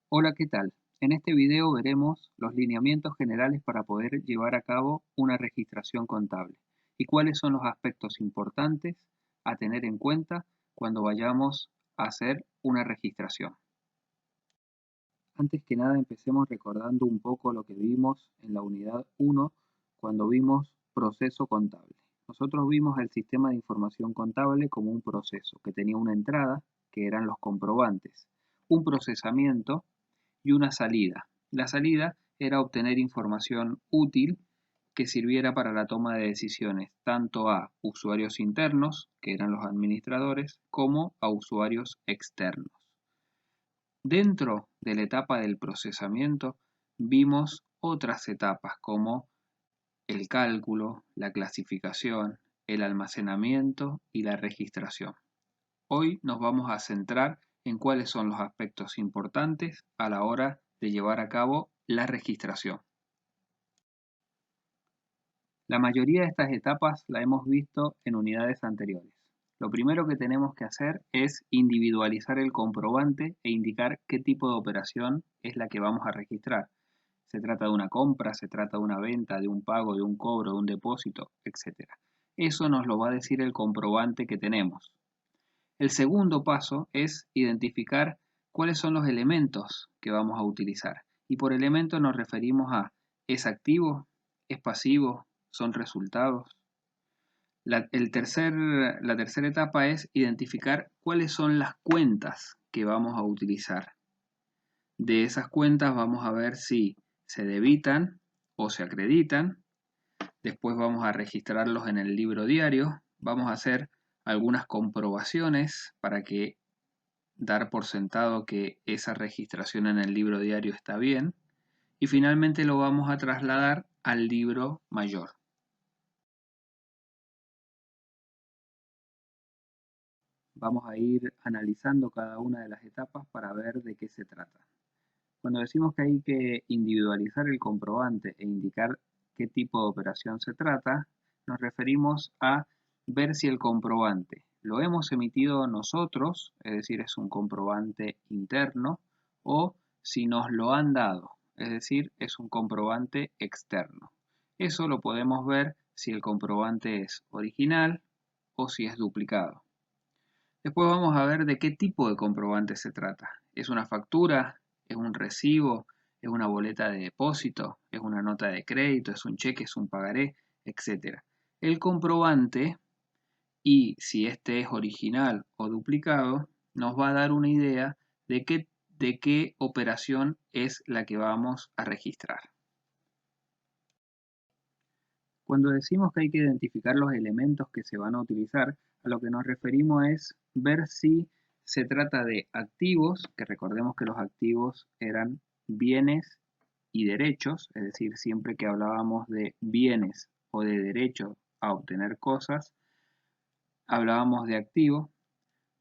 Hola, ¿qué tal? En este video veremos los lineamientos generales para poder llevar a cabo una registración contable y cuáles son los aspectos importantes a tener en cuenta cuando vayamos a hacer una registración. Antes que nada empecemos recordando un poco lo que vimos en la unidad 1 cuando vimos proceso contable. Nosotros vimos el sistema de información contable como un proceso que tenía una entrada, que eran los comprobantes, un procesamiento y una salida. La salida era obtener información útil que sirviera para la toma de decisiones tanto a usuarios internos, que eran los administradores, como a usuarios externos. Dentro de la etapa del procesamiento vimos otras etapas como el cálculo, la clasificación, el almacenamiento y la registración. Hoy nos vamos a centrar en cuáles son los aspectos importantes a la hora de llevar a cabo la registración. La mayoría de estas etapas la hemos visto en unidades anteriores. Lo primero que tenemos que hacer es individualizar el comprobante e indicar qué tipo de operación es la que vamos a registrar. Se trata de una compra, se trata de una venta, de un pago, de un cobro, de un depósito, etc. Eso nos lo va a decir el comprobante que tenemos. El segundo paso es identificar cuáles son los elementos que vamos a utilizar. Y por elemento nos referimos a ¿es activo? ¿Es pasivo? ¿Son resultados? La tercera etapa es identificar cuáles son las cuentas que vamos a utilizar. De esas cuentas vamos a ver si se debitan o se acreditan. Después vamos a registrarlos en el libro diario. Vamos a hacer algunas comprobaciones para dar por sentado que esa registración en el libro diario está bien. Y finalmente lo vamos a trasladar al libro mayor. Vamos a ir analizando cada una de las etapas para ver de qué se trata. Cuando decimos que hay que individualizar el comprobante e indicar qué tipo de operación se trata, nos referimos a ver si el comprobante lo hemos emitido nosotros, es decir, es un comprobante interno, o si nos lo han dado, es decir, es un comprobante externo. Eso lo podemos ver si el comprobante es original o si es duplicado. Después vamos a ver de qué tipo de comprobante se trata. ¿Es una factura? ¿Es un recibo? ¿Es una boleta de depósito? ¿Es una nota de crédito? ¿Es un cheque? ¿Es un pagaré? Etcétera. El comprobante, y si este es original o duplicado, nos va a dar una idea de qué operación es la que vamos a registrar. Cuando decimos que hay que identificar los elementos que se van a utilizar, a lo que nos referimos es ver si se trata de activos, que recordemos que los activos eran bienes y derechos, es decir, siempre que hablábamos de bienes o de derecho a obtener cosas, hablábamos de activos.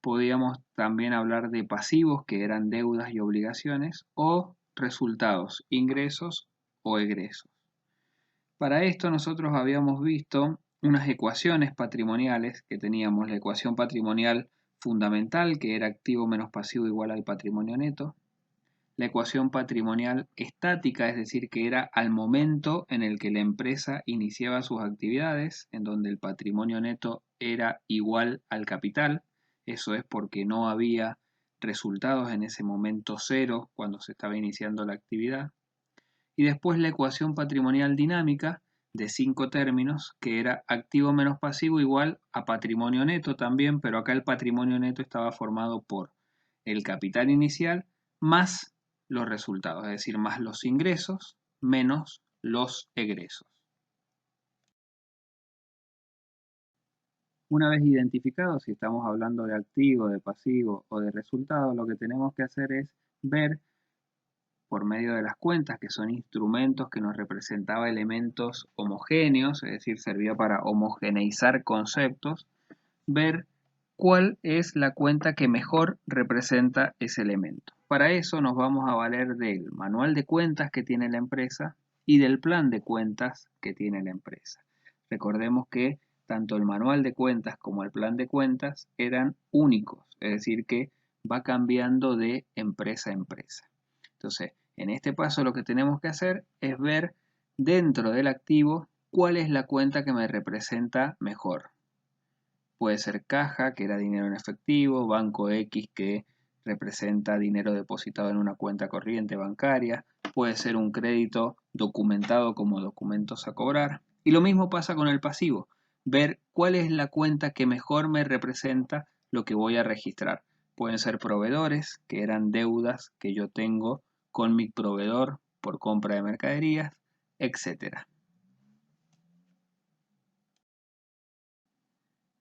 Podíamos también hablar de pasivos, que eran deudas y obligaciones, o resultados, ingresos o egresos. Para esto nosotros habíamos visto unas ecuaciones patrimoniales que teníamos, la ecuación patrimonial fundamental, que era activo menos pasivo igual al patrimonio neto, la ecuación patrimonial estática, es decir, que era al momento en el que la empresa iniciaba sus actividades, en donde el patrimonio neto era igual al capital, eso es porque no había resultados en ese momento cero cuando se estaba iniciando la actividad. Y después la ecuación patrimonial dinámica de 5 términos, que era activo menos pasivo igual a patrimonio neto también, pero acá el patrimonio neto estaba formado por el capital inicial más los resultados, es decir, más los ingresos menos los egresos. Una vez identificado si estamos hablando de activo, de pasivo o de resultado, lo que tenemos que hacer es ver por medio de las cuentas, que son instrumentos que nos representaba elementos homogéneos, es decir, servía para homogeneizar conceptos, ver cuál es la cuenta que mejor representa ese elemento. Para eso nos vamos a valer del manual de cuentas que tiene la empresa y del plan de cuentas que tiene la empresa. Recordemos que tanto el manual de cuentas como el plan de cuentas eran únicos, es decir, que va cambiando de empresa a empresa. Entonces, en este paso lo que tenemos que hacer es ver dentro del activo cuál es la cuenta que me representa mejor. Puede ser caja, que era dinero en efectivo, banco X, que representa dinero depositado en una cuenta corriente bancaria, puede ser un crédito documentado como documentos a cobrar. Y lo mismo pasa con el pasivo, ver cuál es la cuenta que mejor me representa lo que voy a registrar. Pueden ser proveedores, que eran deudas que yo tengo con mi proveedor por compra de mercaderías, etcétera.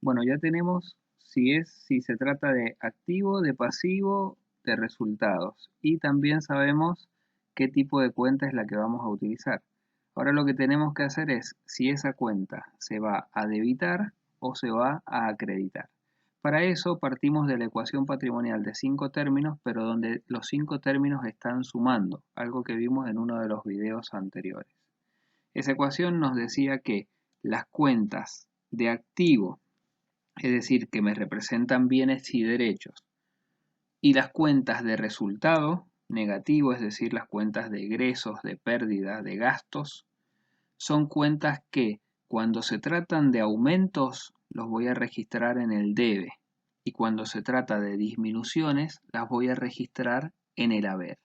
Bueno, ya tenemos si se trata de activo, de pasivo, de resultados. Y también sabemos qué tipo de cuenta es la que vamos a utilizar. Ahora lo que tenemos que hacer es si esa cuenta se va a debitar o se va a acreditar. Para eso partimos de la ecuación patrimonial de 5 términos, pero donde los 5 términos están sumando, algo que vimos en uno de los videos anteriores. Esa ecuación nos decía que las cuentas de activo, es decir, que me representan bienes y derechos, y las cuentas de resultado negativo, es decir, las cuentas de egresos, de pérdida, de gastos, son cuentas que cuando se tratan de aumentos los voy a registrar en el debe y cuando se trata de disminuciones las voy a registrar en el haber.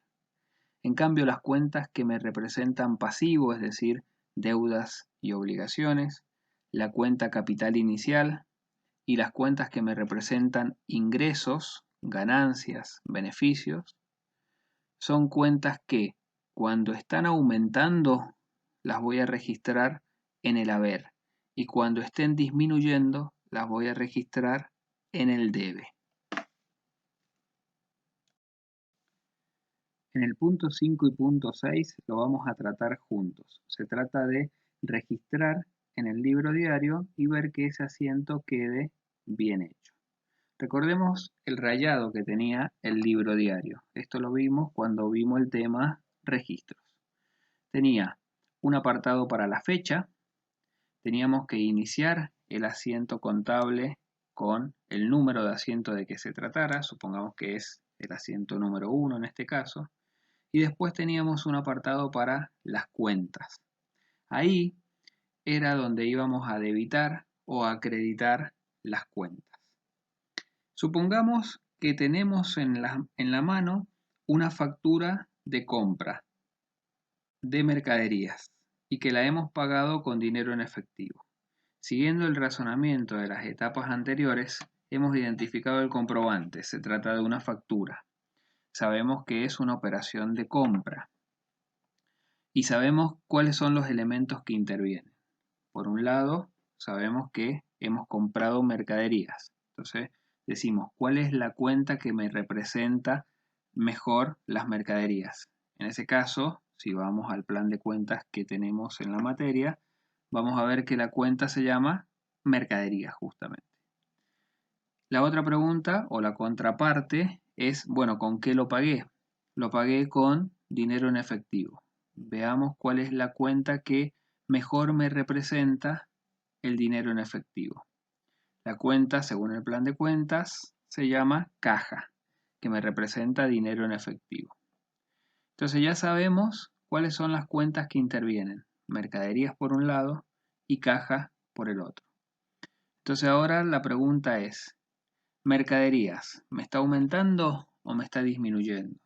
En cambio, las cuentas que me representan pasivo, es decir, deudas y obligaciones, la cuenta capital inicial, y las cuentas que me representan ingresos, ganancias, beneficios, son cuentas que cuando están aumentando las voy a registrar en el haber y cuando estén disminuyendo las voy a registrar en el debe. En el punto 5 y punto 6 lo vamos a tratar juntos. Se trata de registrar en el libro diario y ver que ese asiento quede bien hecho. Recordemos el rayado que tenía el libro diario. Esto lo vimos cuando vimos el tema registros. Tenía un apartado para la fecha. Teníamos que iniciar el asiento contable con el número de asiento de que se tratara. Supongamos que es el asiento número 1 en este caso. Y después teníamos un apartado para las cuentas. Ahí era donde íbamos a debitar o a acreditar las cuentas. Supongamos que tenemos en la mano una factura de compra de mercaderías y que la hemos pagado con dinero en efectivo. Siguiendo el razonamiento de las etapas anteriores, hemos identificado el comprobante. Se trata de una factura. Sabemos que es una operación de compra y sabemos cuáles son los elementos que intervienen. Por un lado, sabemos que hemos comprado mercaderías. Entonces, decimos, ¿cuál es la cuenta que me representa mejor las mercaderías? En ese caso, si vamos al plan de cuentas que tenemos en la materia, vamos a ver que la cuenta se llama mercaderías justamente. La otra pregunta o la contraparte es, bueno, ¿con qué lo pagué? Lo pagué con dinero en efectivo. Veamos cuál es la cuenta que mejor me representa el dinero en efectivo. La cuenta, según el plan de cuentas, se llama caja, que me representa dinero en efectivo. Entonces ya sabemos cuáles son las cuentas que intervienen. Mercaderías por un lado y caja por el otro. Entonces ahora la pregunta es, mercaderías, ¿me está aumentando o me está disminuyendo?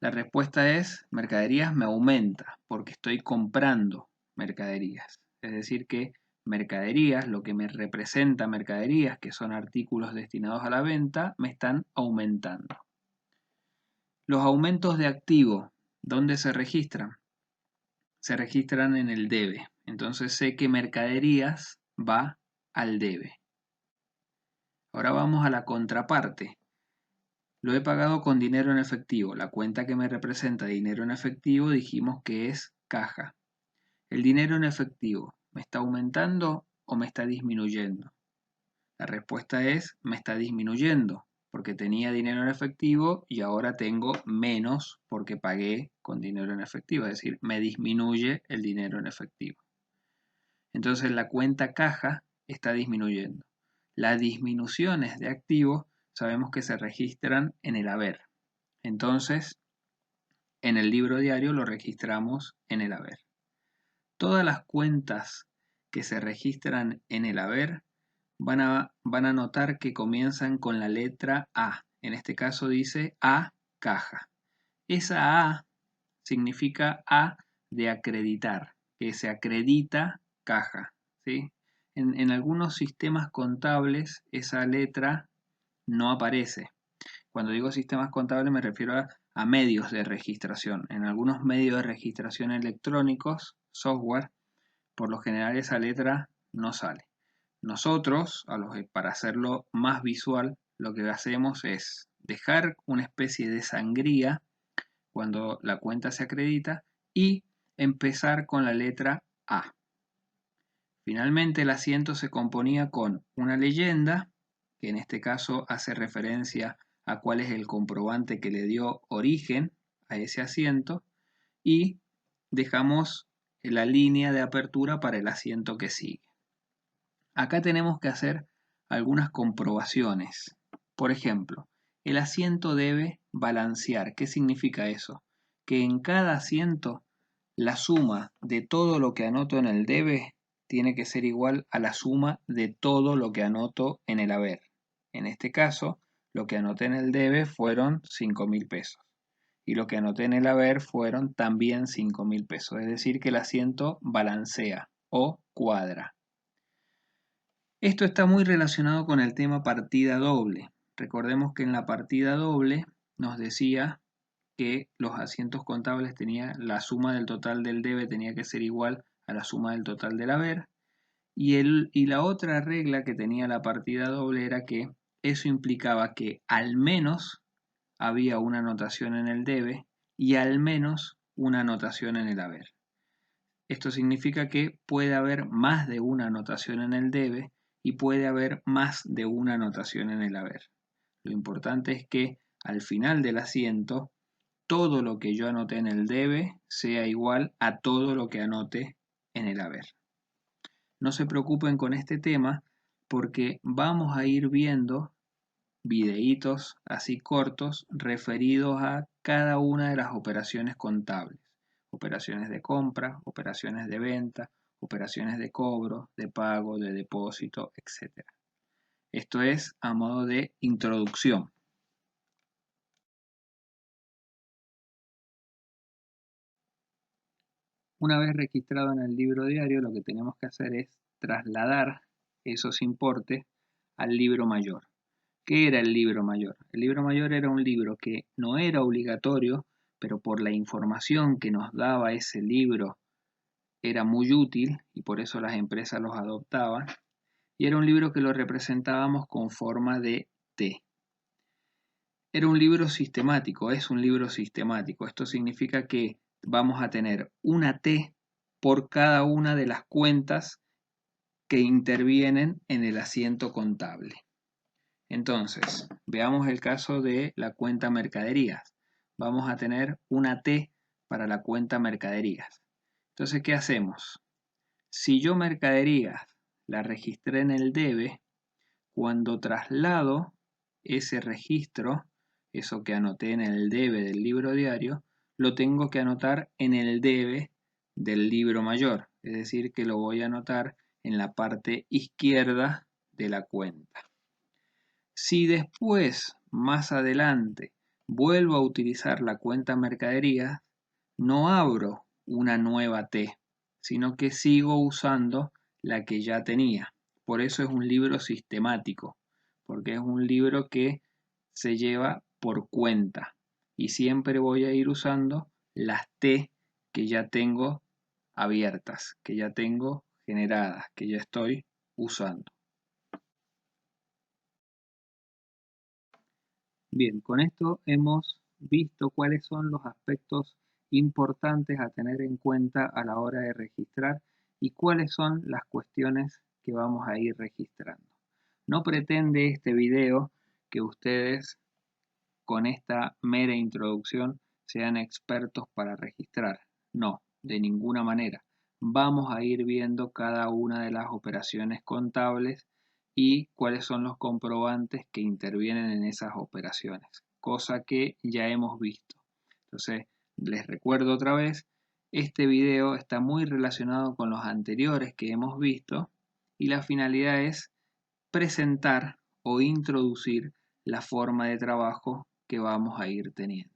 La respuesta es, mercaderías me aumenta porque estoy comprando mercaderías. Es decir que mercaderías, lo que me representa mercaderías, que son artículos destinados a la venta, me están aumentando. Los aumentos de activo, ¿dónde se registran? Se registran en el debe. Entonces sé que mercaderías va al debe. Ahora vamos a la contraparte. Lo he pagado con dinero en efectivo. La cuenta que me representa dinero en efectivo dijimos que es caja. ¿El dinero en efectivo me está aumentando o me está disminuyendo? La respuesta es me está disminuyendo porque tenía dinero en efectivo y ahora tengo menos porque pagué con dinero en efectivo. Es decir, me disminuye el dinero en efectivo. Entonces la cuenta caja está disminuyendo. Las disminuciones de activos sabemos que se registran en el haber. Entonces, en el libro diario lo registramos en el haber. Todas las cuentas que se registran en el haber van a notar que comienzan con la letra A. En este caso dice A caja. Esa A significa A de acreditar, que se acredita caja, ¿sí? En algunos sistemas contables esa letra no aparece. Cuando digo sistemas contables me refiero a medios de registración. En algunos medios de registración electrónicos, software, por lo general esa letra no sale. Nosotros, para hacerlo más visual, lo que hacemos es dejar una especie de sangría cuando la cuenta se acredita y empezar con la letra A. Finalmente el asiento se componía con una leyenda, que en este caso hace referencia a cuál es el comprobante que le dio origen a ese asiento, y dejamos la línea de apertura para el asiento que sigue. Acá tenemos que hacer algunas comprobaciones. Por ejemplo, el asiento debe balancear. ¿Qué significa eso? Que en cada asiento la suma de todo lo que anoto en el debe tiene que ser igual a la suma de todo lo que anoto en el haber. En este caso, lo que anoté en el debe fueron 5.000 pesos. Y lo que anoté en el haber fueron también 5.000 pesos. Es decir, que el asiento balancea o cuadra. Esto está muy relacionado con el tema partida doble. Recordemos que en la partida doble nos decía que los asientos contables la suma del total del debe tenía que ser igual a la suma del total del haber. Y la otra regla que tenía la partida doble era que eso implicaba que al menos había una anotación en el debe y al menos una anotación en el haber. Esto significa que puede haber más de una anotación en el debe y puede haber más de una anotación en el haber. Lo importante es que al final del asiento todo lo que yo anoté en el debe sea igual a todo lo que anote en el haber. No se preocupen con este tema porque vamos a ir viendo videitos así cortos referidos a cada una de las operaciones contables. Operaciones de compra, operaciones de venta, operaciones de cobro, de pago, de depósito, etc. Esto es a modo de introducción. Una vez registrado en el libro diario, lo que tenemos que hacer es trasladar esos importes al libro mayor. ¿Qué era el libro mayor? El libro mayor era un libro que no era obligatorio, pero por la información que nos daba ese libro era muy útil y por eso las empresas los adoptaban. Y era un libro que lo representábamos con forma de T. Era un libro sistemático, es un libro sistemático. Esto significa que vamos a tener una T por cada una de las cuentas que intervienen en el asiento contable. Entonces, veamos el caso de la cuenta mercaderías. Vamos a tener una T para la cuenta mercaderías. Entonces, ¿qué hacemos? Si yo mercaderías la registré en el debe, cuando traslado ese registro, eso que anoté en el debe del libro diario, lo tengo que anotar en el debe del libro mayor. Es decir, que lo voy a anotar en la parte izquierda de la cuenta. Si después, más adelante, vuelvo a utilizar la cuenta mercaderías, no abro una nueva T, sino que sigo usando la que ya tenía. Por eso es un libro sistemático, porque es un libro que se lleva por cuenta y siempre voy a ir usando las T que ya tengo abiertas, que ya tengo generadas, que ya estoy usando. Bien, con esto hemos visto cuáles son los aspectos importantes a tener en cuenta a la hora de registrar y cuáles son las cuestiones que vamos a ir registrando. No pretende este video que ustedes con esta mera introducción sean expertos para registrar. No, de ninguna manera. Vamos a ir viendo cada una de las operaciones contables y cuáles son los comprobantes que intervienen en esas operaciones, cosa que ya hemos visto. Entonces, Les recuerdo otra vez, este video está muy relacionado con los anteriores que hemos visto y la finalidad es presentar o introducir la forma de trabajo que vamos a ir teniendo.